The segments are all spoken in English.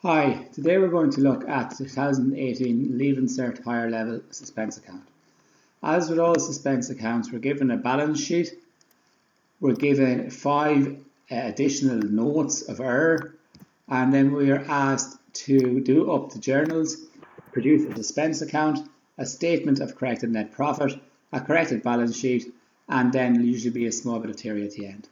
Hi, today we're going to look at the 2018 Leaving Cert Higher Level Suspense account. As with all suspense accounts, we're given a balance sheet, we're given 5 additional notes of error, and then we are asked to do up the journals, produce a suspense account, a statement of corrected net profit, a corrected balance sheet, and then usually be a small bit of theory at the end.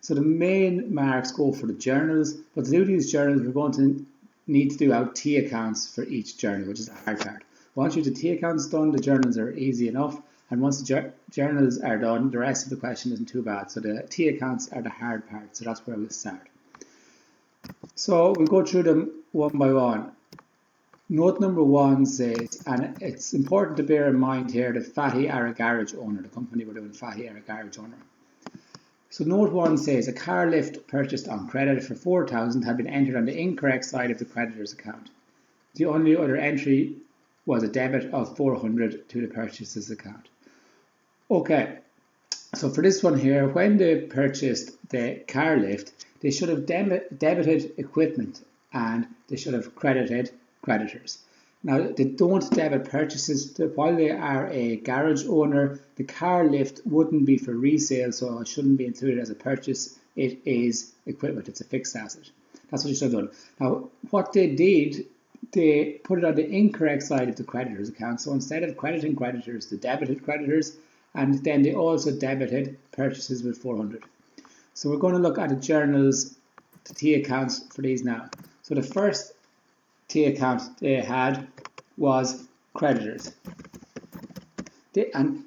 So the main marks go for the journals, but to do these journals we're going to need to do out T accounts for each journal, which is the hard part. Once you have the T accounts done, the journals are easy enough, and once the journals are done, the rest of the question isn't too bad. So the T accounts are the hard part, so that's where we'll start. So we'll go through them one by one. Note number 1 says, and it's important to bear in mind here that Fatty are a garage owner, the company we're doing Fatty are a garage owner. So note 1 says a car lift purchased on credit for 4,000 had been entered on the incorrect side of the creditor's account. The only other entry was a debit of 400 to the purchaser's account. Okay, so for this one here, when they purchased the car lift, they should have debited equipment and they should have credited creditors. Now, they don't debit purchases. While they are a garage owner, the car lift wouldn't be for resale, so it shouldn't be included as a purchase. It is equipment. It's a fixed asset. That's what you should have done. Now, what they did, they put it on the incorrect side of the creditor's account. So instead of crediting creditors, they debited creditors, and then they also debited purchases with 400. So we're going to look at the journals, the T accounts for these now. So the first T account they had was creditors. And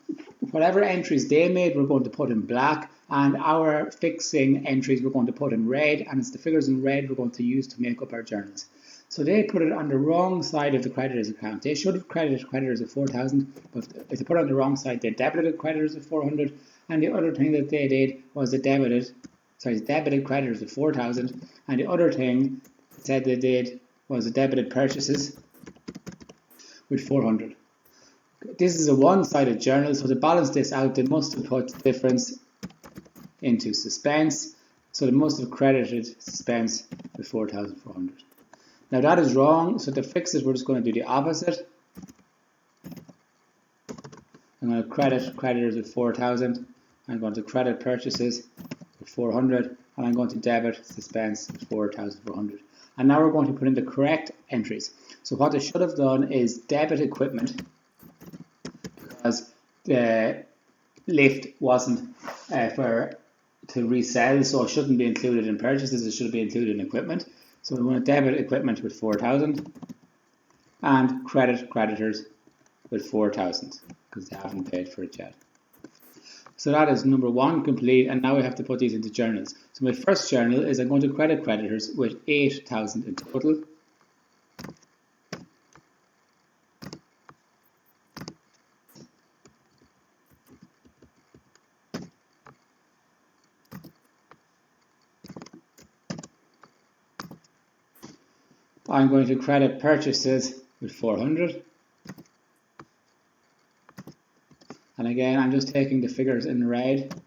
whatever entries they made, we're going to put in black, and our fixing entries we're going to put in red, and it's the figures in red we're going to use to make up our journals. So they put it on the wrong side of the creditors account. They should have credited creditors of 4,000, but if they put it on the wrong side, they debited creditors of 400, and the other thing that they did was they debited creditors of 4,000, and the other thing said they did was the debited purchases with 400. This is a one-sided journal, so to balance this out, they must have put the difference into suspense. So they must have credited suspense with 4,400. Now that is wrong, so to fix it, we're just going to do the opposite. I'm going to credit creditors with 4,000. I'm going to credit purchases with 400, and I'm going to debit suspense with 4,400. And now we're going to put in the correct entries. So what they should have done is debit equipment, because the lift wasn't to resell, so it shouldn't be included in purchases, it should be included in equipment. So we want to debit equipment with 4,000 and credit creditors with 4,000 because they haven't paid for it yet. So that is number 1 complete, and now we have to put these into journals. So my first journal is I'm going to credit creditors with 8,000 in total. I'm going to credit purchases with 400. And again, I'm just taking the figures in red.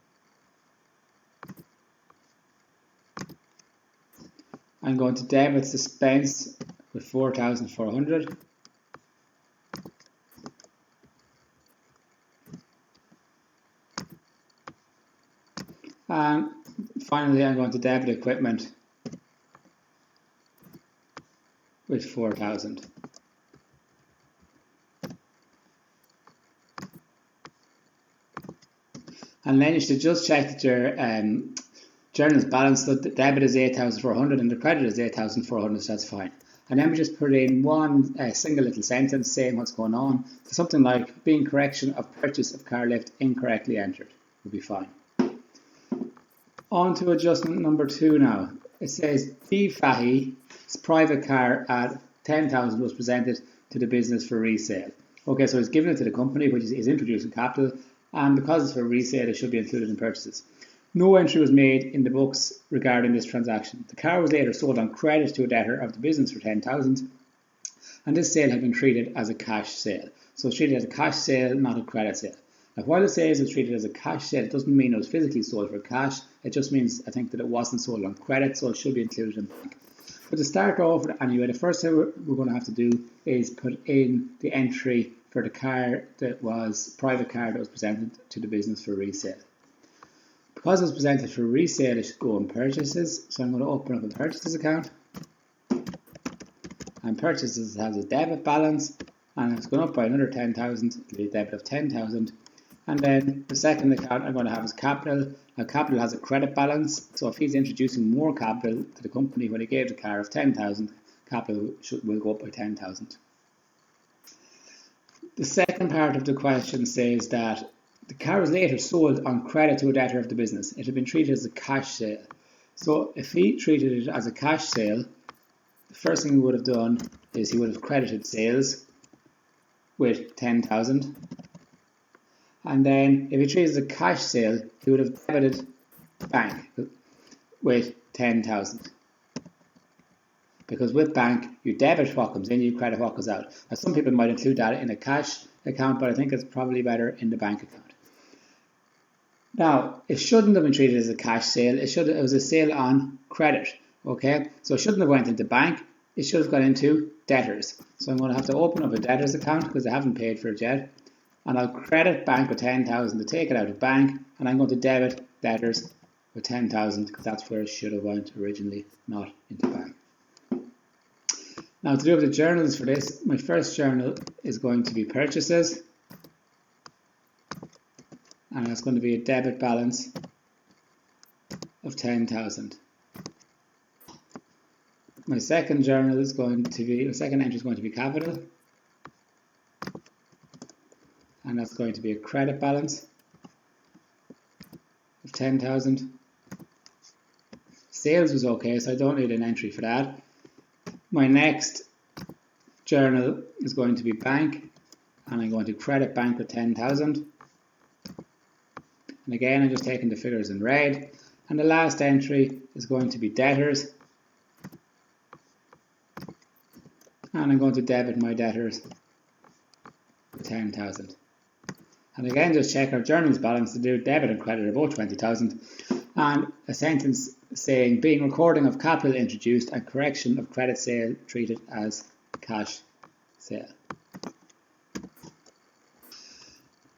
I'm going to debit suspense with 4,400. And finally, I'm going to debit equipment with 4,000. And then you should just check that your journal is balanced, so the debit is 8,400 and the credit is 8,400, so that's fine. And then we just put in one single little sentence saying what's going on. So something like, being correction of purchase of car lift incorrectly entered will be fine. On to adjustment number 2 now. It says, D. Fahy's private car at 10,000 was presented to the business for resale. Okay, so he's given it to the company, which is introducing capital, and because it's for resale, it should be included in purchases. No entry was made in the books regarding this transaction. The car was later sold on credit to a debtor of the business for 10,000, and this sale had been treated as a cash sale. So it's treated as a cash sale, not a credit sale. Now, while it says it's treated as a cash sale, it doesn't mean it was physically sold for cash. It just means, I think, that it wasn't sold on credit, so it should be included in bank. So to start off with, anyway, the first thing we're going to have to do is put in the entry for the car that was private car that was presented to the business for resale. Because it was presented for resale, it should go on purchases. So I'm going to open up a purchases account. And purchases has a debit balance, and it's gone up by another 10,000. It'll be a debit of 10,000. And then the second account I'm going to have is capital. Now capital has a credit balance, so if he's introducing more capital to the company when he gave the car of 10,000, capital will go up by 10,000. The second part of the question says that the car was later sold on credit to a debtor of the business. It had been treated as a cash sale. So if he treated it as a cash sale, the first thing he would have done is he would have credited sales with 10,000. And then if he treated it as a cash sale, he would have debited bank with 10,000. Because with bank, you debit what comes in, you credit what goes out. Now some people might include that in a cash account, but I think it's probably better in the bank account. Now, it shouldn't have been treated as a cash sale. It was a sale on credit. Okay, so it shouldn't have went into bank. It should have gone into debtors. So I'm going to have to open up a debtors account because I haven't paid for it yet. And I'll credit bank with 10,000 to take it out of bank, and I'm going to debit debtors with 10,000 because that's where it should have went originally, not into bank. Now to do with the journals for this, my first journal is going to be purchases, and that's going to be a debit balance of 10,000. My second journal is going to be, the second entry is going to be capital, and that's going to be a credit balance of 10,000. Sales was okay, so I don't need an entry for that. My next journal is going to be bank, and I'm going to credit bank with 10,000. And again, I'm just taking the figures in red. And the last entry is going to be debtors, and I'm going to debit my debtors with 10,000. And again, just check our journals balance to do debit and credit are both 20,000. And a sentence saying being recording of capital introduced and correction of credit sale treated as cash sale.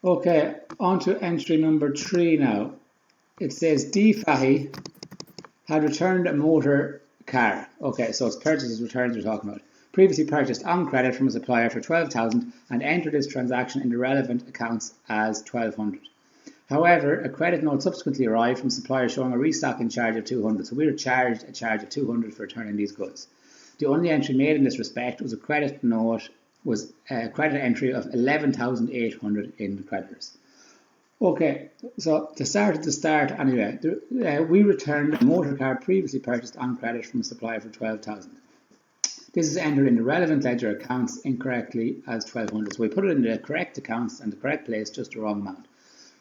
Okay, on to entry number 3 now. It says D. Fahy had returned a motor car. Okay, so it's purchases returns we're talking about. Previously purchased on credit from a supplier for 12,000 and entered his transaction in the relevant accounts as 1,200. However, a credit note subsequently arrived from supplier showing a restocking charge of 200. So we were charged a charge of 200 for returning these goods. The only entry made in this respect was a credit note, was a credit entry of 11,800 in the creditors. Okay, so to start at the start anyway, we returned a motor car previously purchased on credit from a supplier for 12,000. This is entered in the relevant ledger accounts incorrectly as 1,200. So we put it in the correct accounts and the correct place, just the wrong amount.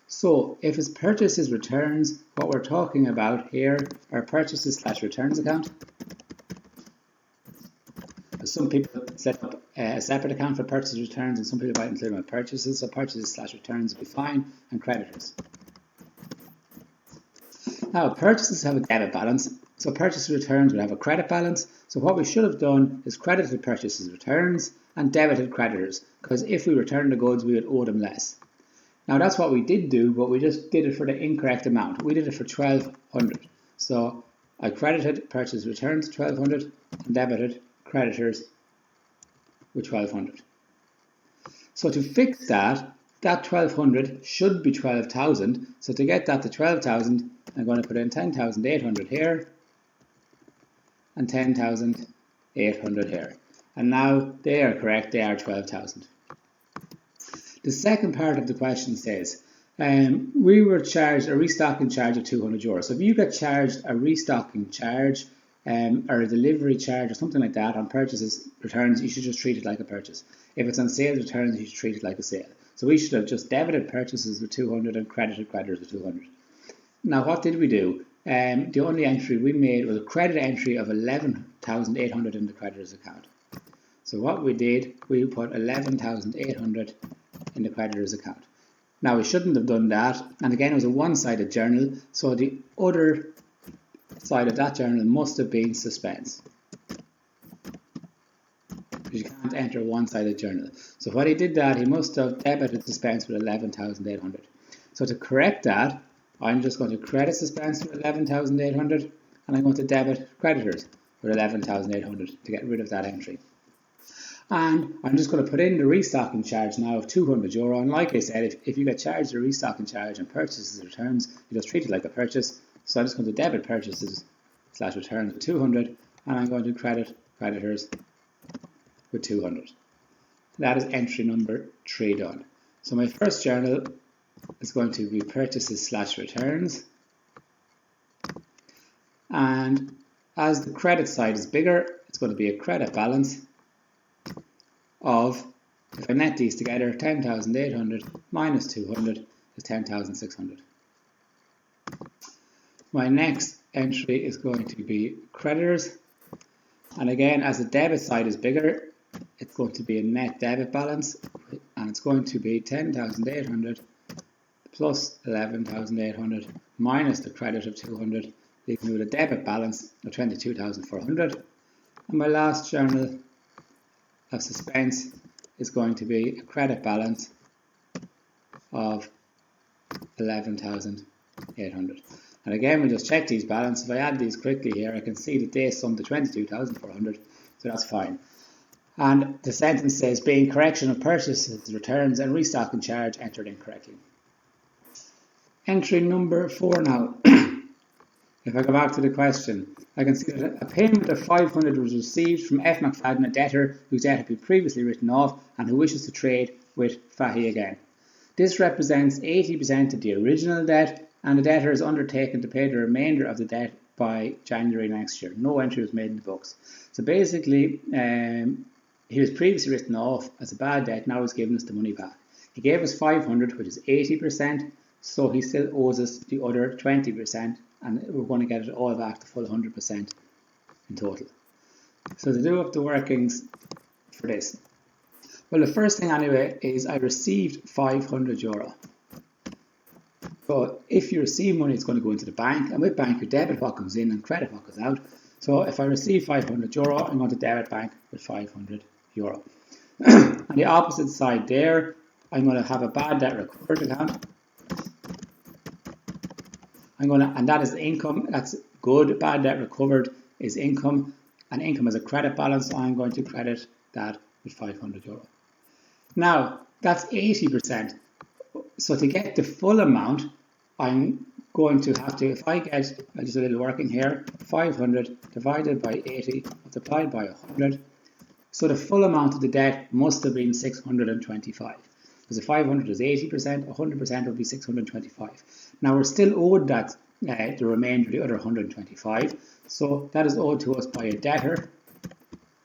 So if it's purchases returns, what we're talking about here are purchases / returns account. Some people set up a separate account for purchases returns, and some people might include them with purchases. So purchases / returns will be fine, and creditors. Now purchases have a debit balance, so purchases returns will have a credit balance. So what we should have done is credited purchases returns and debited creditors, because if we returned the goods, we would owe them less. Now that's what we did do, but we just did it for the incorrect amount. We did it for 1,200. So I credited purchase returns 1,200 and debited creditors with 1,200. So to fix that 1,200 should be 12,000. So to get that to 12,000, I'm going to put in 10,800 here and 10,800 here. And now they are correct, they are 12,000. The second part of the question says, we were charged a restocking charge of €200. So if you get charged a restocking charge or a delivery charge or something like that on purchases returns, you should just treat it like a purchase. If it's on sales returns, you should treat it like a sale. So we should have just debited purchases with 200 and credited creditors with 200. Now what did we do? The only entry we made was a credit entry of 11,800 in the creditor's account. So what we did, we put 11,800 in the creditor's account. Now we shouldn't have done that, and again it was a one-sided journal, so the other side of that journal must have been suspense. because you can't enter a one-sided journal. So when he did that, he must have debited Suspense with 11,800. So to correct that, I'm just going to credit Suspense with 11,800, and I'm going to debit creditors with 11,800 to get rid of that entry. And I'm just going to put in the restocking charge now of €200. And like I said, if you get charged a restocking charge on purchases and returns, you just treat it like a purchase. So I'm just going to debit purchases / returns with 200, and I'm going to credit creditors with 200. That is entry number 3 done. So my first journal is going to be purchases / returns. And as the credit side is bigger, it's going to be a credit balance of, if I net these together, 10,800 minus 200 is 10,600. My next entry is going to be creditors, and again, as the debit side is bigger, it's going to be a net debit balance, and it's going to be 10,800 plus 11,800 minus the credit of 200, leaving me with a debit balance of 22,400. And my last journal of Suspense is going to be a credit balance of 11,800. And again, we just check these balances. If I add these quickly here, I can see that they sum to 22,400, so that's fine. And the sentence says, being correction of purchases, returns, and restocking charge entered incorrectly. Entry number 4 now. If I go back to the question, I can see that a payment of 500 was received from F. McFadden, a debtor whose debt had been previously written off and who wishes to trade with Fahy again. This represents 80% of the original debt, and the debtor is undertaken to pay the remainder of the debt by January next year. No entry was made in the books. So basically, he was previously written off as a bad debt, now he's given us the money back. He gave us 500, which is 80%, so he still owes us the other 20%, and we're going to get it all back, the full 100% in total. So to do up the workings for this, well, the first thing anyway is I received €500. So if you receive money, it's going to go into the bank, and with bank you debit what comes in and credit what goes out. So if I receive €500, I'm going to debit bank with €500. On the opposite side there, I'm going to have a bad debt recovered account. And that is income. That's good. Bad debt recovered is income, and income is a credit balance, so I'm going to credit that with €500. Now, that's 80%. So to get the full amount, I'm going to have to, if I get, I'll just a little working here, 500 divided by 80 multiplied by 100. So the full amount of the debt must have been 625. Because if 500 is 80%, 100% would be 625. Now we're still owed that, the remainder, the other 125. So that is owed to us by a debtor.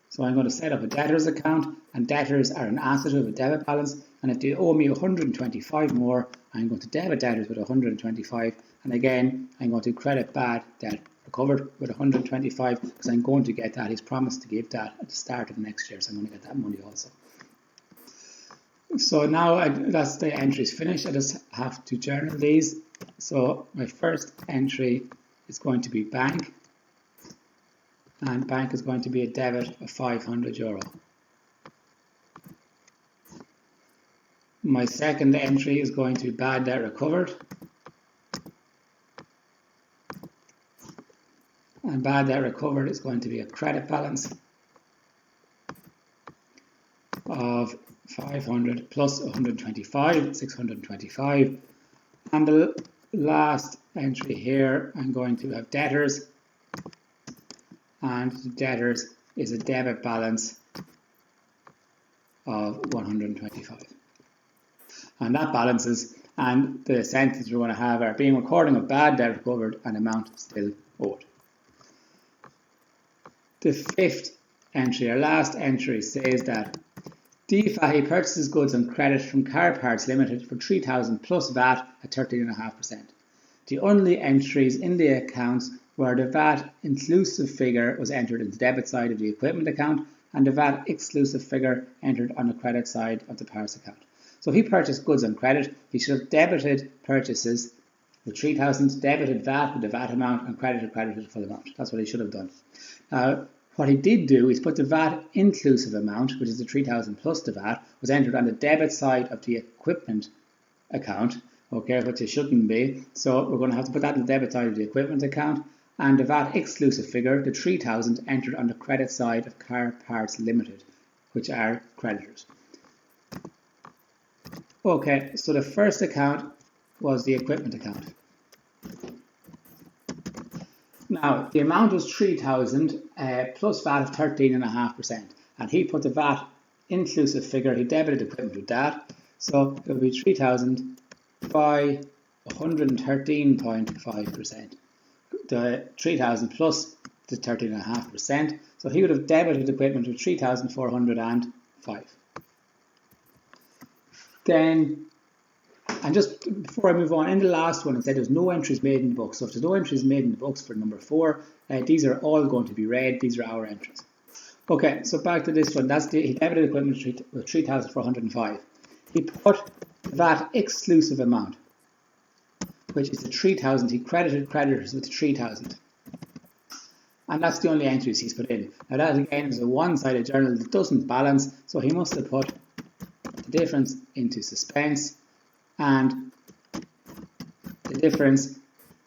So I'm going to set up a debtors account, and debtors are an asset of a debit balance. And if they owe me 125 more, I'm going to debit debtors with 125. And again, I'm going to credit bad debt recovered with 125, because I'm going to get that. He's promised to give that at the start of next year, so I'm going to get that money also. So now that's the entries finished. I just have to journal these. So my first entry is going to be bank, and bank is going to be a debit of €500. My second entry is going to be bad debt recovered, and bad debt recovered is going to be a credit balance of 500 plus 125, 625. And the last entry here, I'm going to have debtors, and the debtors is a debit balance of 125. And that balances, and the sentence we're going to have are being recording of bad debt recovered and amount still owed. The fifth entry, our last entry, says that D. Fahy purchases goods on credit from Car Parts Limited for $3,000 plus VAT at 13.5%. The only entries in the accounts where the VAT inclusive figure was entered in the debit side of the equipment account, and the VAT exclusive figure entered on the credit side of the parts account. So if he purchased goods on credit, he should have debited purchases with 3,000, debited VAT with the VAT amount, and credited the full amount. That's what he should have done. What he did do is put the VAT inclusive amount, which is the 3,000 plus the VAT, was entered on the debit side of the equipment account, okay, which it shouldn't be. So we're going to have to put that on the debit side of the equipment account, and the VAT exclusive figure, the 3,000, entered on the credit side of Car Parts Limited, which are creditors. Okay, so the first account was the equipment account. Now, the amount was 3,000 plus VAT of 13.5%, and he put the VAT inclusive figure, he debited equipment with that, so it would be 3,000 by 113.5%. The 3,000 plus the 13.5%, so he would have debited equipment with 3,405. Then, and just before I move on, in the last one it said there's no entries made in the books. So if there's no entries made in the books for number 4, these are all going to be read. These are our entries. Okay, so back to this one. He debited equipment with 3,405. He put the VAT exclusive amount, which is the 3,000. He credited creditors with 3,000. And that's the only entries he's put in. Now that again is a one-sided journal that doesn't balance, so he must have put the difference into suspense, and the difference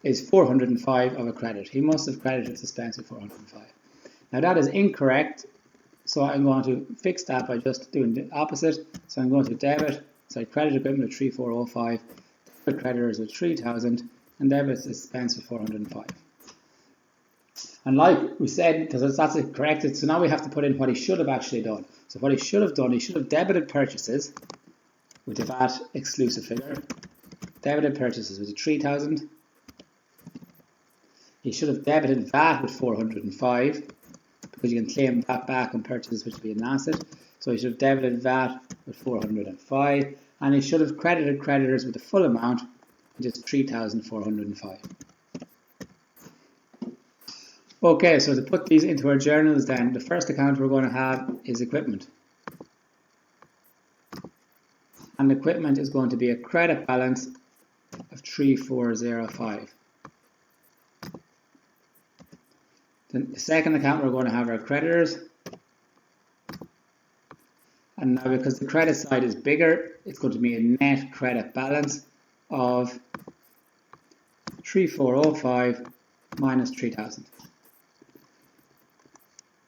is 405 of a credit. He must have credited suspense with 405. Now that is incorrect, so I'm going to fix that by just doing the opposite. So I'm going to credit equipment with 3,405, debit creditors with 3,000, and debit suspense with 405. And like we said, because that's corrected, so now we have to put in what he should have actually done. So what he should have done, he should have debited purchases with the VAT exclusive figure, debited purchases with the 3,000. He should have debited VAT with 405, because you can claim that back on purchases which would be an asset. So he should have debited VAT with 405, and he should have credited creditors with the full amount, which is 3,405. Okay, so to put these into our journals then, the first account we're going to have is equipment. And equipment is going to be a credit balance of 3,405. Then the second account we're going to have our creditors. And now because the credit side is bigger, it's going to be a net credit balance of 3,405 minus 3,000.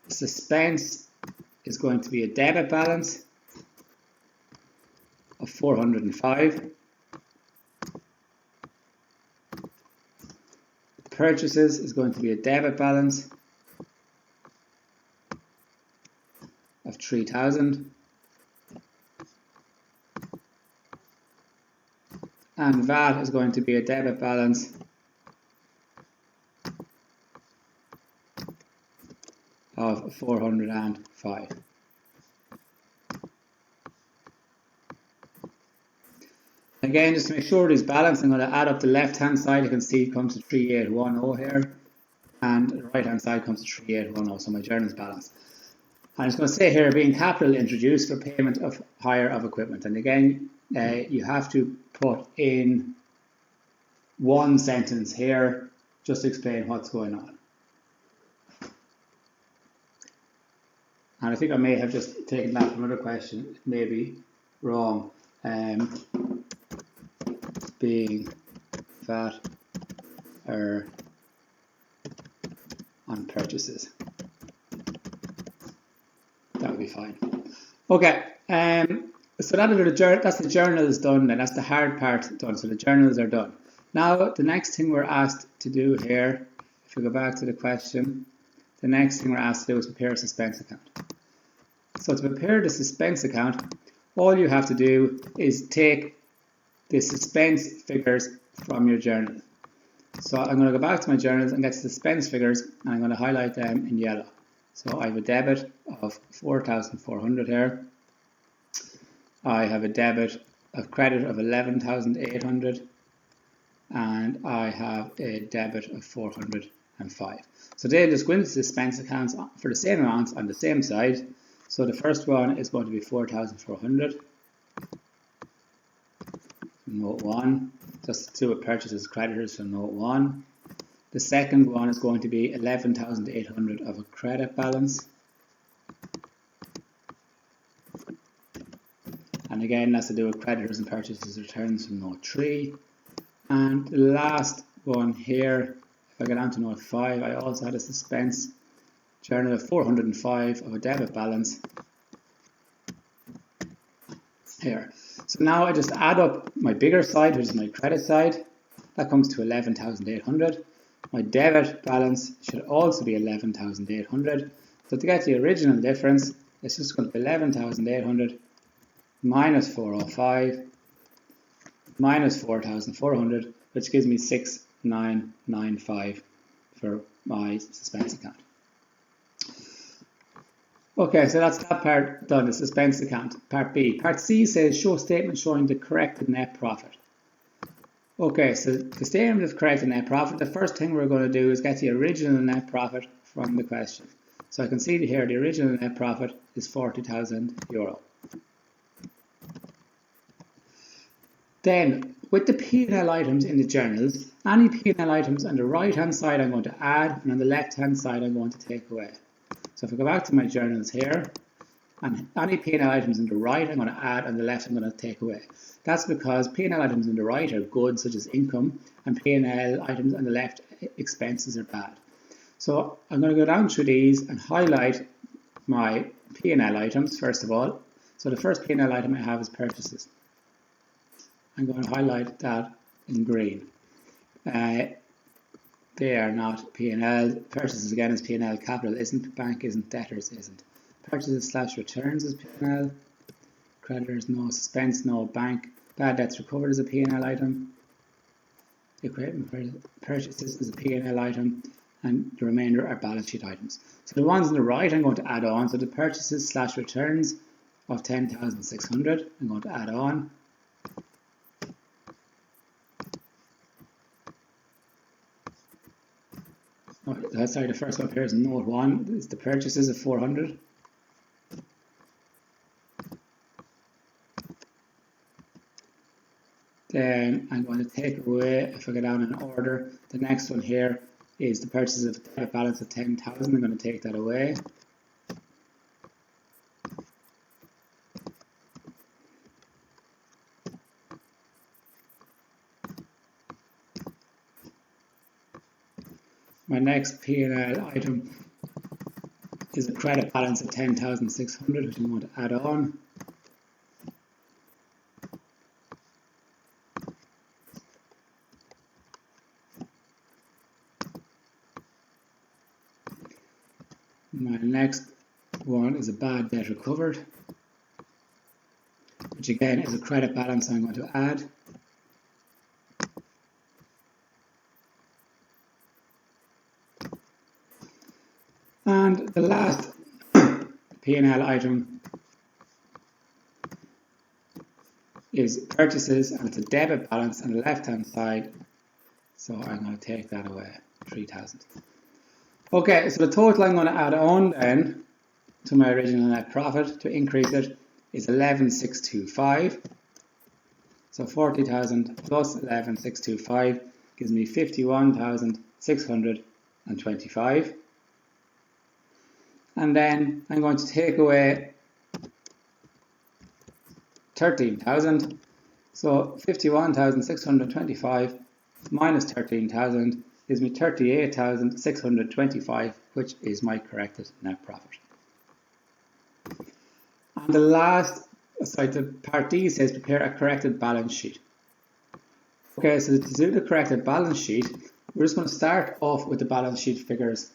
Suspense is going to be a debit balance of 405. Purchases is going to be a debit balance of 3,000. And VAT is going to be a debit balance of 405. Again, just to make sure these balance, I'm going to add up the left hand side. You can see it comes to 3810 here, and the right hand side comes to 3810, so my journal is balanced. I'm just going to say here, being capital introduced for payment of hire of equipment. And again, you have to put in one sentence here just to explain what's going on. And I think I may have just taken that from another question. It may be wrong. Being VAT on purchases. That would be fine. Okay. So that's the journals done, and that's the hard part done. So the journals are done. Now the next thing we're asked to do here, if we go back to the question, the next thing we're asked to do is prepare a suspense account. So to prepare the suspense account, all you have to do is take the suspense figures from your journal. So I'm going to go back to my journals and get the suspense figures, and I'm going to highlight them in yellow. So I have a debit of 4,400 here. I have a debit of credit of 11,800, and I have a debit of 405. So they just go into suspense accounts for the same amounts on the same side. So the first one is going to be 4,400. Note 1, just to do with purchases creditors, so note 1. The second one is going to be 11,800 of a credit balance. And again, that's to do with creditors and purchases returns from note 3. And the last one here, if I go down to note 5, I also had a suspense journal of 405 of a debit balance here. So now I just add up my bigger side, which is my credit side. That comes to 11,800. My debit balance should also be 11,800. So to get the original difference, it's just going to be 11,800 minus 405 minus 4,400, which gives me 6,995 for my suspense account. Okay, so that's that part done, the suspense account. Part B. Part C says show statement showing the corrected net profit. Okay, so the statement of corrected net profit, the first thing we're going to do is get the original net profit from the question. So I can see here the original net profit is €40,000. Then, with the P&L items in the journals, any P&L items on the right hand side I'm going to add, and on the left hand side I'm going to take away. So if I go back to my journals here, and any P&L items on the right I'm going to add, and the left I'm going to take away. That's because P&L items on the right are good, such as income, and P&L items on the left, expenses, are bad. So I'm going to go down through these and highlight my P&L items first of all. So the first P&L item I have is purchases. I'm going to highlight that in green. They are not P&L. Purchases again is P&L. Capital isn't. Bank isn't. Debtors isn't. Purchases / returns is P&L. Creditors no. Suspense no. Bank. Bad debts recovered is a P&L item. Equipment purchases is a P&L item. And the remainder are balance sheet items. So the ones on the right I'm going to add on. So the purchases / returns of 10,600 I'm going to add on. Sorry, the first one here is note 1. It's the purchases of 400. Then I'm going to take away, if I go down in order, the next one here is the purchases of debit balance of 10,000. I'm going to take that away. My next P&L item is a credit balance of 10,600, which I'm going to add on. My next one is a bad debt recovered, which again is a credit balance I'm going to add. And the last P&L item is purchases, and it's a debit balance on the left hand side, so I'm going to take that away, 3,000. Okay, so the total I'm going to add on then to my original net profit to increase it is 11,625. So 40,000 plus 11,625 gives me 51,625. And then I'm going to take away 13,000. So 51,625 minus 13,000 gives me 38,625, which is my corrected net profit. And the last, the part D says prepare a corrected balance sheet. Okay, so to do the corrected balance sheet, we're just going to start off with the balance sheet figures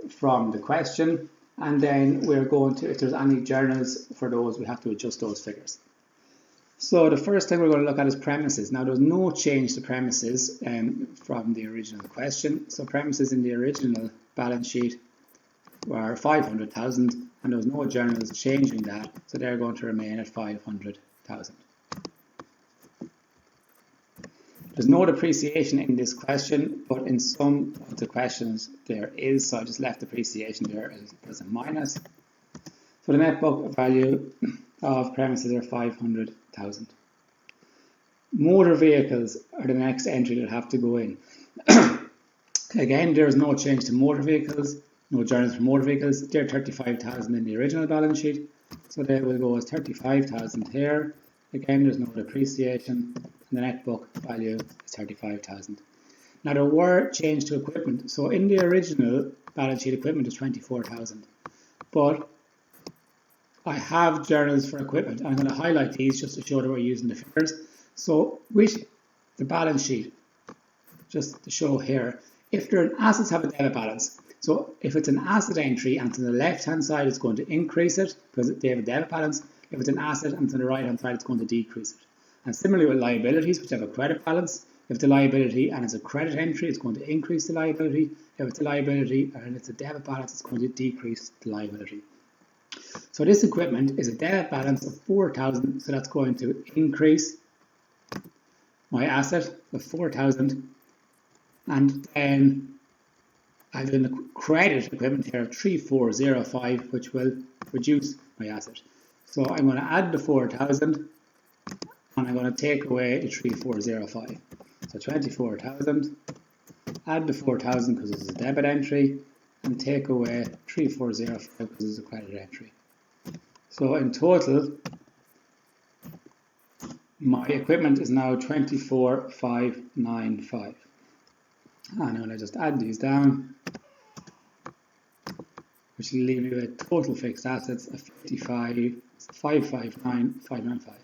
from the question. And then we're going to, if there's any journals for those, we have to adjust those figures. So the first thing we're going to look at is premises. Now there's no change to premises from the original question. So premises in the original balance sheet were 500,000 and there was no journals changing that. So they're going to remain at 500,000. There's no depreciation in this question, but in some of the questions there is, so I just left depreciation there as a minus. So the net book value of premises are 500,000. Motor vehicles are the next entry that have to go in. Again, there is no change to motor vehicles, no journals for motor vehicles. They're 35,000 in the original balance sheet, so they will go as 35,000 here. Again, there's no depreciation, and the net book value is 35,000. Now there were changes to equipment. So in the original balance sheet, equipment is 24,000, but I have journals for equipment. I'm going to highlight these just to show that we're using the figures. So with the balance sheet, just to show here, if their assets have a debit balance, so if it's an asset entry and to the left hand side it's going to increase it because they have a debit balance. If it's an asset and to the right hand side it's going to decrease it. And similarly with liabilities, which have a credit balance, if it's a liability and it's a credit entry, it's going to increase the liability. If it's a liability and it's a debit balance, it's going to decrease the liability. So this equipment is a debit balance of 4,000, so that's going to increase my asset of 4,000, and then I've done the credit equipment here of 3405, which will reduce my asset. So I'm going to add the 4,000 and I'm going to take away the 3405. So 24,000, add the 4,000 because this is a debit entry, and take away 3405 because it's a credit entry. So in total, my equipment is now 24,595. And I'm going to just add these down, which will leave you with total fixed assets of 55,559,595.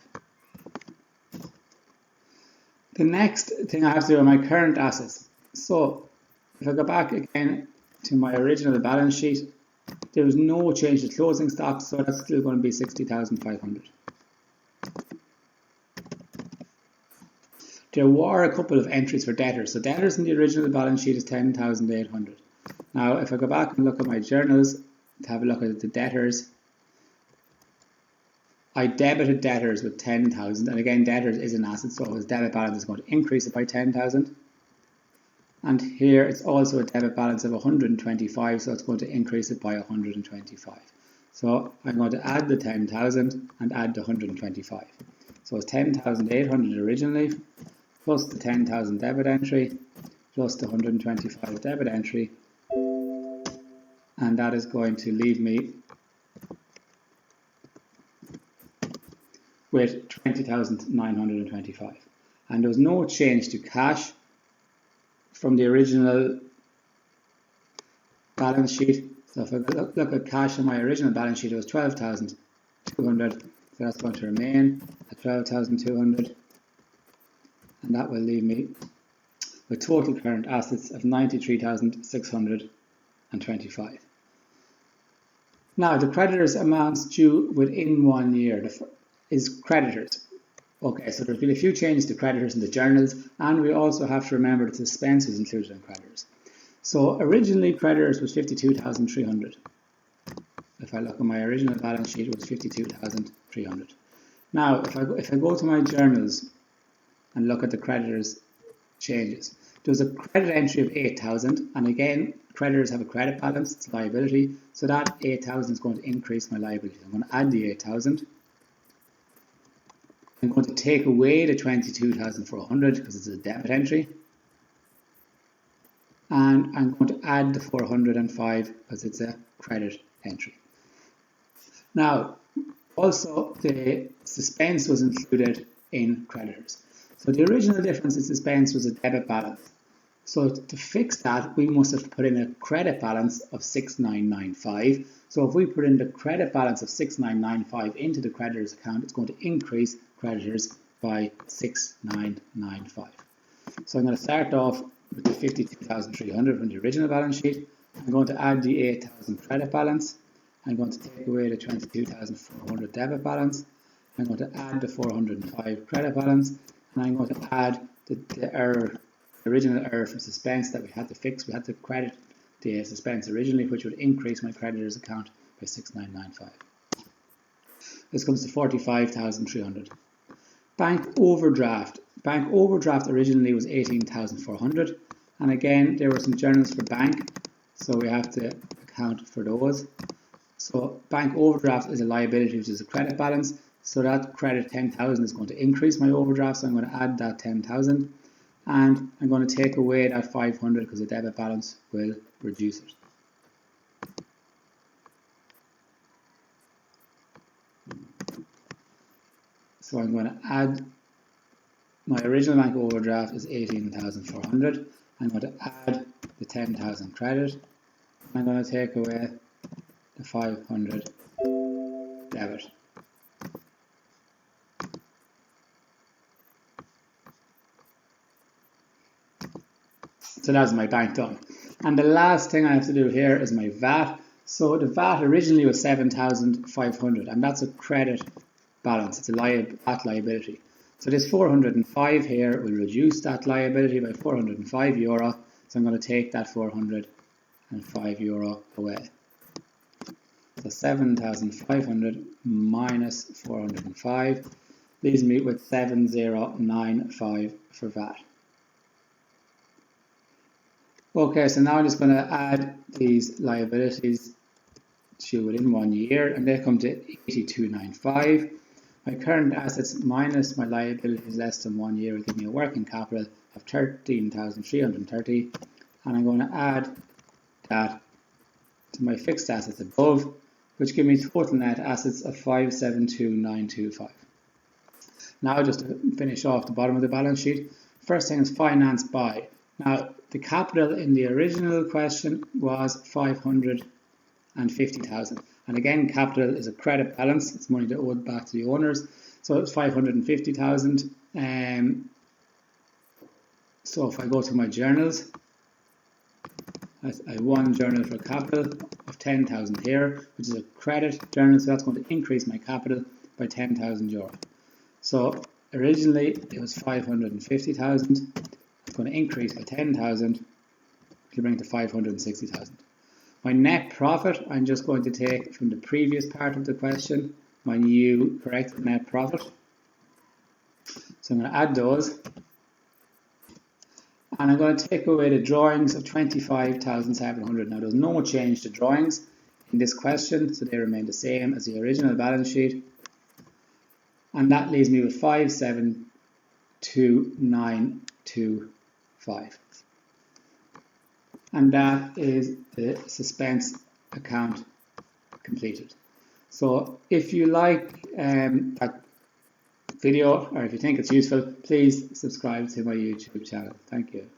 The next thing I have to do are my current assets. So if I go back again to my original balance sheet, there was no change to closing stock, so that's still going to be 60,500. There were a couple of entries for debtors. So debtors in the original balance sheet is 10,800. Now if I go back and look at my journals to have a look at the debtors, I debited debtors with 10,000, and again debtors is an asset, so his debit balance is going to increase it by 10,000. And here it's also a debit balance of 125, so it's going to increase it by 125. So I'm going to add the 10,000 and add the 125. So it's 10,800 originally, plus the 10,000 debit entry, plus the 125 debit entry, and that is going to leave me with 20,925. And there was no change to cash from the original balance sheet. So if I look at cash in my original balance sheet, it was 12,200. So that's going to remain at 12,200. And that will leave me with total current assets of 93,625. Now the creditors amounts due within 1 year is creditors. Okay, so there's been a few changes to creditors in the journals, and we also have to remember that suspense is included in creditors. So originally creditors was 52,300. If I look at my original balance sheet, it was 52,300. Now if I go to my journals and look at the creditors changes, there's a credit entry of 8,000, and again creditors have a credit balance, it's a liability, so that 8,000 is going to increase my liability. I'm going to add the 8,000. I'm going to take away the 22,400 because it's a debit entry, and I'm going to add the 405 because it's a credit entry. Now also the suspense was included in creditors. So the original difference in suspense was a debit balance. So to fix that, we must have put in a credit balance of 6,995. So if we put in the credit balance of 6,995 into the creditors account, it's going to increase creditors by 6,995. So I'm going to start off with the 52,300 from the original balance sheet. I'm going to add the 8,000 credit balance. I'm going to take away the 22,400 debit balance. I'm going to add the 405 credit balance, and I'm going to add the original error from suspense that we had to fix. We had to credit the suspense originally, which would increase my creditors account by 6,995. This comes to 45,300. Bank overdraft. Bank overdraft originally was 18,400, and again there were some journals for bank, so we have to account for those. So bank overdraft is a liability, which is a credit balance, so that credit 10,000 is going to increase my overdraft, so I'm going to add that 10,000. and I'm going to take away that 500 because the debit balance will reduce it. So I'm going to add, my original bank overdraft is 18,400. I'm going to add the 10,000 credit. I'm going to take away the 500 debit. So that's my bank done. And the last thing I have to do here is my VAT. So the VAT originally was 7,500, and that's a credit balance. It's a VAT liability. So this 405 here will reduce that liability by 405 euro. So I'm going to take that 405 euro away. So 7,500 minus 405 leaves me with 7,095 for VAT. Okay, so now I'm just going to add these liabilities to within 1 year, and they come to 8295. My current assets minus my liabilities less than 1 year will give me a working capital of 13,330, and I'm going to add that to my fixed assets above, which give me total net assets of 572,925. Now just to finish off the bottom of the balance sheet, first thing is financed by. Now the capital in the original question was 550,000, and again capital is a credit balance, it's money that owed back to the owners, so it's 550,000. So if I go to my journals, I have one journal for capital of 10,000 here, which is a credit journal, so that's going to increase my capital by 10,000 euro. So originally it was 550,000, it's going to increase by 10,000 to bring it to 560,000. My net profit, I'm just going to take from the previous part of the question, my new corrected net profit. So I'm going to add those. And I'm going to take away the drawings of 25,700. Now there's no change to drawings in this question, so they remain the same as the original balance sheet. And that leaves me with 572,925. And that is the suspense account completed. So if you like that video, or if you think it's useful, please subscribe to my YouTube channel. Thank you.